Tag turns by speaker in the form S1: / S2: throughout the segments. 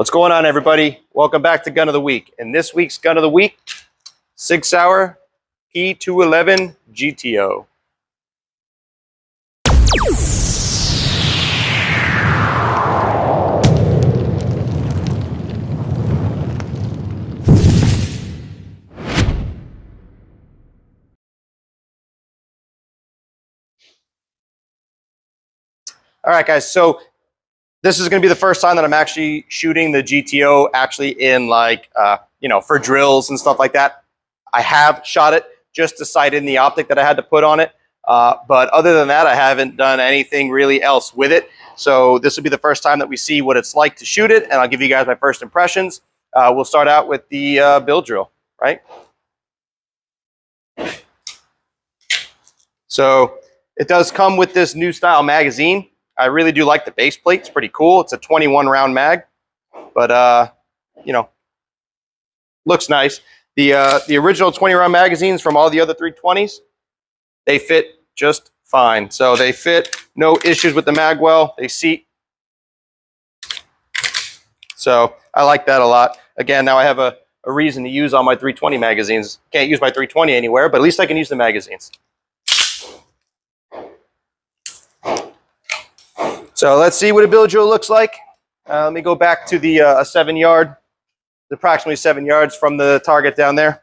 S1: What's going on, everybody? Welcome back to Gun of the Week. And this week's Gun of the Week, Sig P211 GTO. All right, guys, so this is going to be the first time that I'm actually shooting the GTO actually in for drills and stuff like that. I have shot it just to sight in the optic that I had to put on it. But other than that, I haven't done anything really else with it. So this will be the first time that we see what it's like to shoot it. And I'll give you guys my first impressions. We'll start out with the bill drill, right? So it does come with this new style magazine. I really do like the base plate. It's pretty cool. It's a 21 round mag, but looks nice. The original 20 round magazines from all the other 320s, they fit just fine. So they fit, no issues with the mag well. They seat. So I like that a lot. Again, now I have a reason to use all my 320 magazines. Can't use my 320 anywhere, but at least I can use the magazines. So let's see what a bill drill looks like. Let me go back to the 7 yard, approximately 7 yards from the target down there.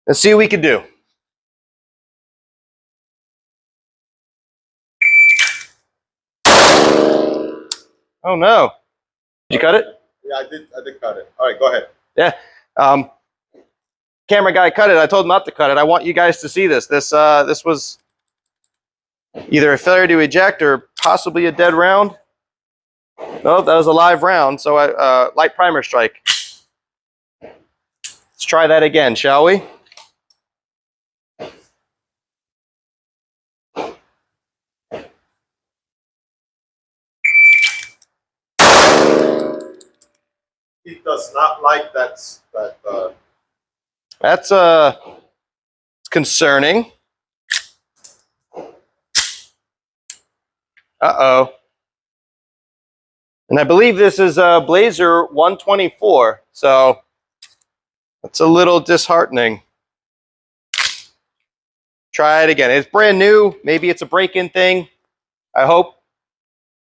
S1: Let's see what we can do. Oh no! Did you cut it?
S2: Yeah, I did cut it. All right, go ahead.
S1: Yeah. Camera guy cut it. I told him not to cut it. I want you guys to see this. This was either a failure to eject or possibly a dead round. No, that was a live round. So light primer strike. Let's try that again, shall we?
S2: He does not like that.
S1: That's concerning. Uh-oh. And I believe this is a Blazer 124, so that's a little disheartening. Try it again. It's brand new. Maybe it's a break-in thing. I hope.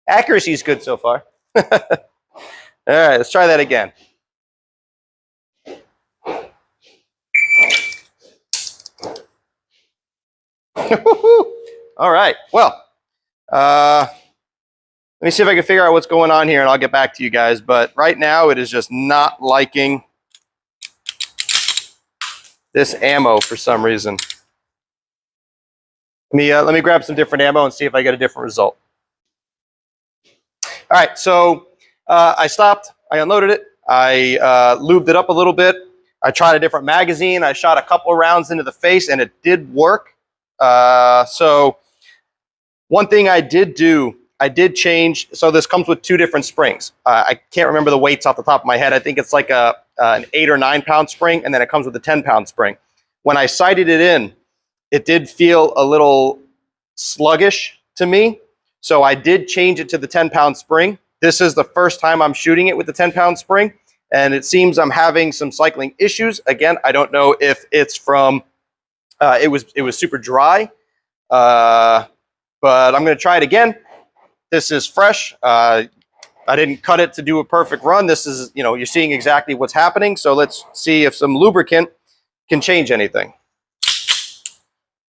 S1: Accuracy is good so far. All right, let's try that again. All right, well, let me see if I can figure out what's going on here and I'll get back to you guys. But right now it is just not liking this ammo for some reason. Let me grab some different ammo and see if I get a different result. All right, so I stopped, I unloaded it, I lubed it up a little bit. I tried a different magazine. I shot a couple of rounds into the face and it did work. So one thing I did do, I did change. So this comes with two different springs. I can't remember the weights off the top of my head. I think it's like an 8 or 9 pound spring, and then it comes with a 10 pound spring. When I sighted it in, it did feel a little sluggish to me. So I did change it to the 10 pound spring. This is the first time I'm shooting it with the 10 pound spring, and it seems I'm having some cycling issues. Again, I don't know if it's from, it was super dry, but I'm going to try it again. This is fresh. I didn't cut it to do a perfect run. This is, you're seeing exactly what's happening. So let's see if some lubricant can change anything.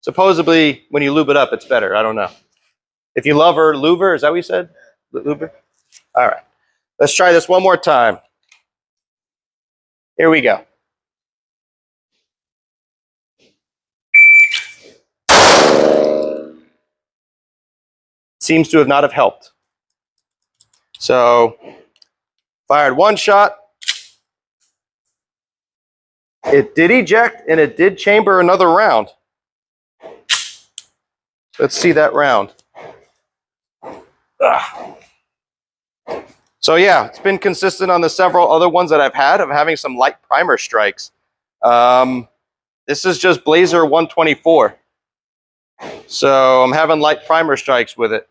S1: Supposedly, when you lube it up, it's better. I don't know. If you love her, lube her. Is that what you said? Lube her? All right. Let's try this one more time. Here we go. Seems to have not have helped. So fired one shot. It did eject and it did chamber another round. Let's see that round. So yeah, it's been consistent on the several other ones that I've had of having some light primer strikes. This is just Blazer 124. So I'm having light primer strikes with it.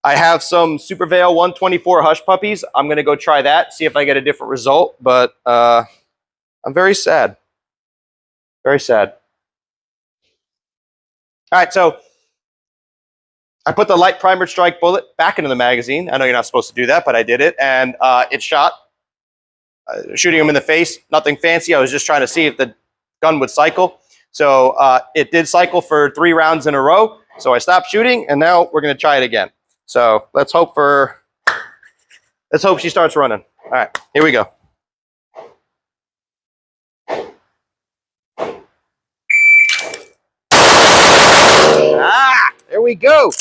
S1: I have some Super Veil 124 Hush Puppies. I'm going to go try that, see if I get a different result. But I'm very sad. Very sad. All right, so I put the light primer strike bullet back into the magazine. I know you're not supposed to do that, but I did it, and it shot. Shooting him in the face, nothing fancy. I was just trying to see if the gun would cycle. So it did cycle for 3 rounds in a row. So I stopped shooting, and now we're going to try it again. So let's hope she starts running. All right, here we go. Ah, there we go.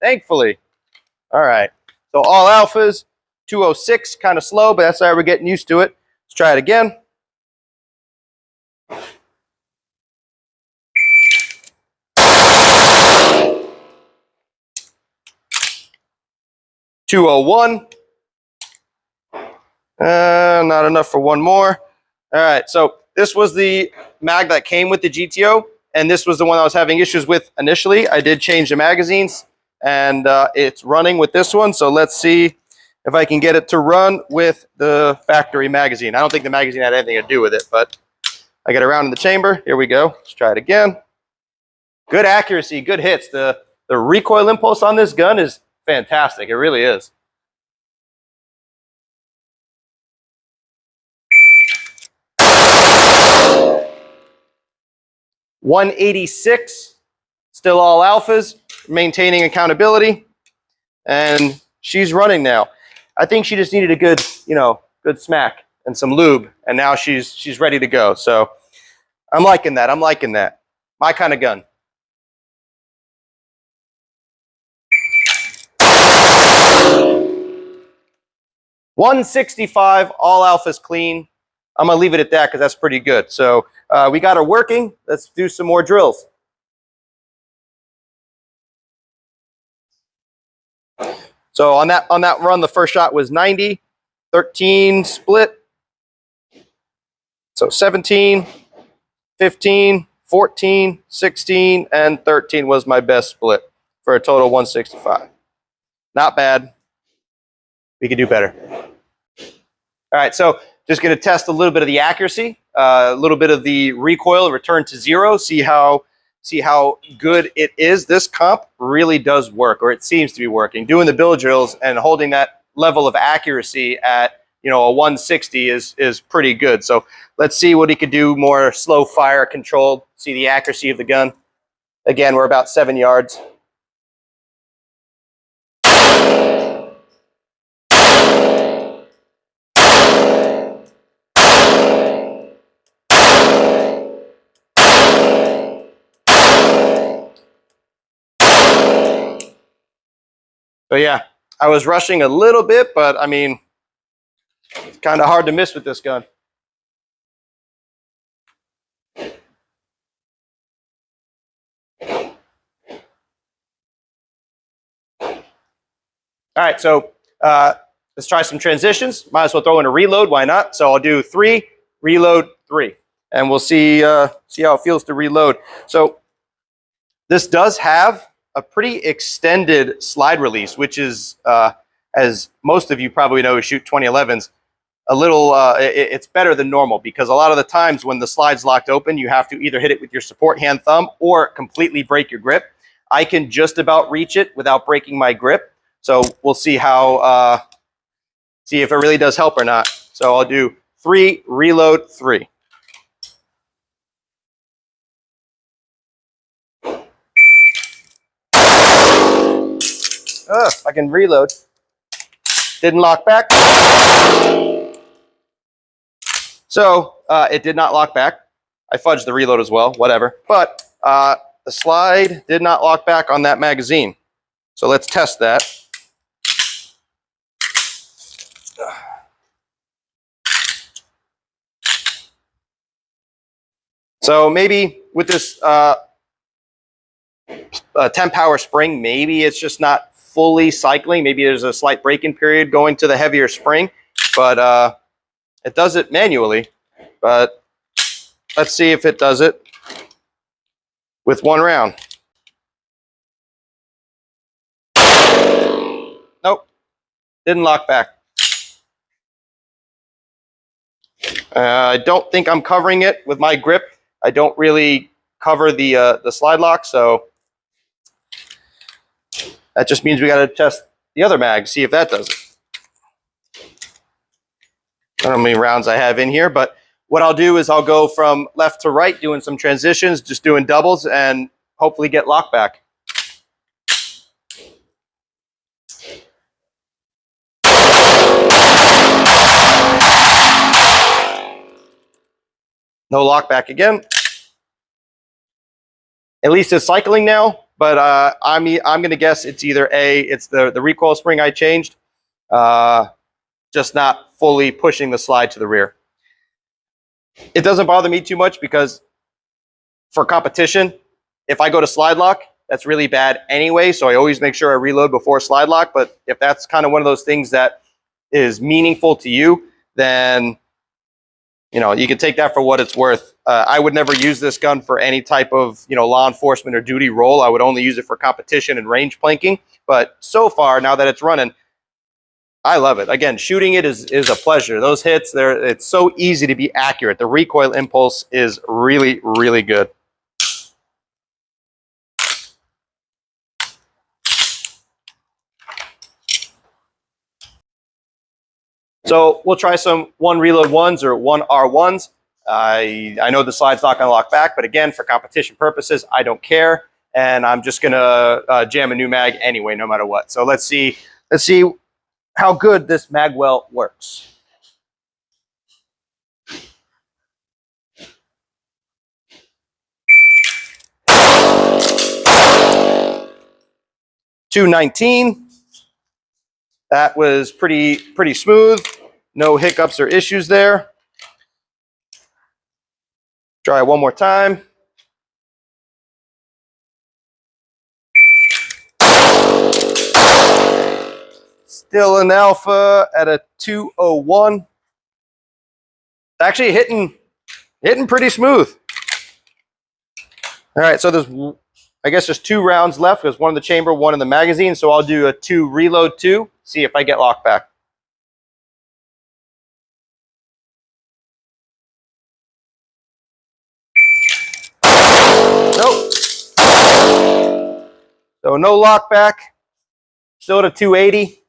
S1: Thankfully. All right. So all alphas, 206, kind of slow, but that's why we're getting used to it. Let's try it again. .201. Not enough for one more. All right, so this was the mag that came with the GTO, and this was the one I was having issues with initially. I did change the magazines, and it's running with this one. So let's see if I can get it to run with the factory magazine. I don't think the magazine had anything to do with it, but I get around in the chamber. Here we go. Let's try it again. Good accuracy, good hits. The recoil impulse on this gun is fantastic. It really is. .186, still all alphas, maintaining accountability, and she's running now. I think she just needed a good, good smack and some lube, and now she's ready to go. So I'm liking that. I'm liking that. My kind of gun. .165, all alphas clean. I'm gonna leave it at that because that's pretty good. So we got her working. Let's do some more drills. So on that run, the first shot was 90, 13 split. So 17, 15, 14, 16, and 13 was my best split for a total 165. Not bad. We could do better. All right, so just going to test a little bit of the accuracy, a little bit of the recoil, return to 0, see how good it is. This comp really does work, or it seems to be working. Doing the bill drills and holding that level of accuracy at a 160 is pretty good. So let's see what he could do more slow fire controlled. See the accuracy of the gun. Again, we're about 7 yards. So yeah, I was rushing a little bit, but I mean, it's kind of hard to miss with this gun. All right, so let's try some transitions. Might as well throw in a reload. Why not? So I'll do 3, reload 3, and we'll see how it feels to reload. So this does have a pretty extended slide release, which is, as most of you probably know who shoot 2011s, a little, it's better than normal because a lot of the times when the slide's locked open, you have to either hit it with your support hand thumb or completely break your grip. I can just about reach it without breaking my grip. So we'll see see if it really does help or not. So I'll do 3, reload 3. I can reload. Didn't lock back. So it did not lock back. I fudged the reload as well, whatever. But the slide did not lock back on that magazine. So let's test that. So maybe with this 10 power spring, maybe it's just not fully cycling. Maybe there's a slight break-in period going to the heavier spring, but it does it manually. But let's see if it does it with 1 round. didn't lock back. I don't think I'm covering it with my grip. I don't really cover the slide lock, so that just means we got to test the other mag, see if that does it. I don't know how many rounds I have in here, but what I'll do is I'll go from left to right doing some transitions, just doing doubles, and hopefully get lock back. No lock back again. At least it's cycling now, but I'm going to guess it's either it's the recoil spring I changed, just not fully pushing the slide to the rear. It doesn't bother me too much because for competition, if I go to slide lock, that's really bad anyway, so I always make sure I reload before slide lock. But if that's kind of one of those things that is meaningful to you, then you know, you can take that for what it's worth. I would never use this gun for any type of, you know, law enforcement or duty role. I would only use it for competition and range planking. But so far, now that it's running, I love it. Again, shooting it is a pleasure. Those hits, it's so easy to be accurate. The recoil impulse is really, really good. So we'll try some 1 reload 1s or 1 R1s. I know the slide's not going to lock back, but again, for competition purposes, I don't care. And I'm just going to jam a new mag anyway, no matter what. So let's see how good this magwell works. .219. That was pretty smooth. No hiccups or issues there. Try it one more time. Still an alpha at a 201. Actually hitting pretty smooth. All right, so there's, I guess, just 2 rounds left. There's 1 in the chamber, 1 in the magazine. So I'll do a 2 reload 2, see if I get locked back. Nope. So no lock back. Still at a 280.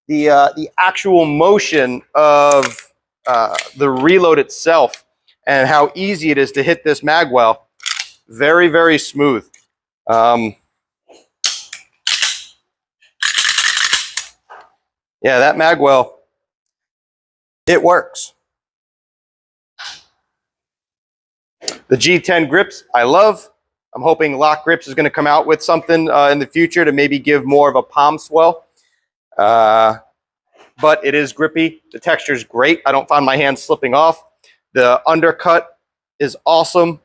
S1: The actual motion of the reload itself and how easy it is to hit this magwell, very, very smooth. Yeah, that magwell, it works. The G10 grips, I love. I'm hoping Lock Grips is going to come out with something in the future to maybe give more of a palm swell. But it is grippy. The texture is great. I don't find my hands slipping off. The undercut is awesome.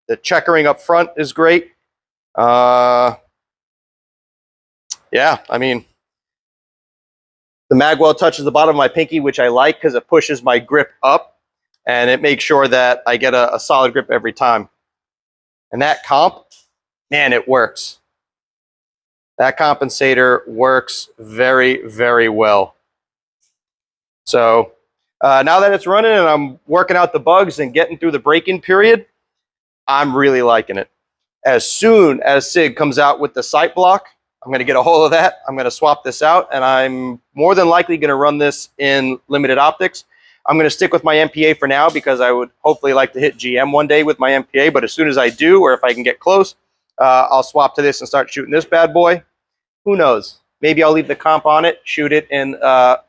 S1: The checkering up front is great. Yeah, I mean, the magwell touches the bottom of my pinky, which I like because it pushes my grip up and it makes sure that I get a solid grip every time. And that comp, man, it works. That compensator works very, very well. So now that it's running and I'm working out the bugs and getting through the break-in period, I'm really liking it. As soon as Sig comes out with the sight block, I'm going to get a hold of that. I'm going to swap this out, and I'm more than likely going to run this in limited optics. I'm going to stick with my MPA for now because I would hopefully like to hit GM one day with my MPA, but as soon as I do, or if I can get close, I'll swap to this and start shooting this bad boy. Who knows? Maybe I'll leave the comp on it, shoot it in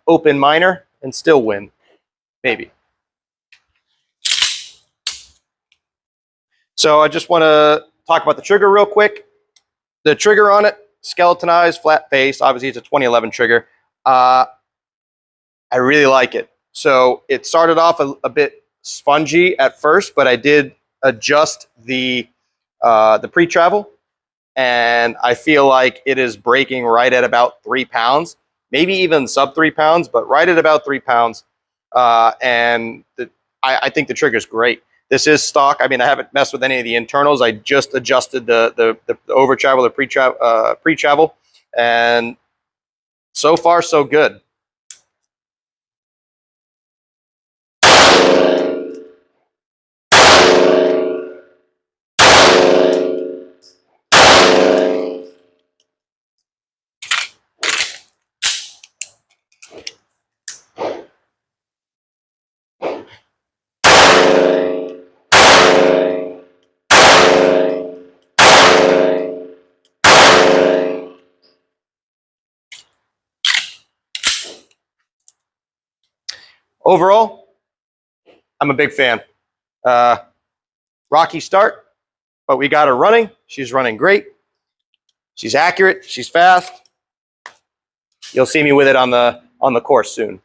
S1: open minor, and still win. Maybe. So I just want to talk about the trigger real quick. The trigger on it, skeletonized, flat face. Obviously, it's a 2011 trigger. I really like it. So it started off a bit spongy at first, but I did adjust the pre-travel, and I feel like it is breaking right at about 3 pounds, maybe even sub 3 pounds, but right at about 3 pounds. And I think the trigger is great. This is stock. I mean, I haven't messed with any of the internals. I just adjusted the over travel, the pre-travel, and so far so good. Overall, I'm a big fan. Rocky start, but we got her running. She's running great. She's accurate. She's fast. You'll see me with it on the course soon.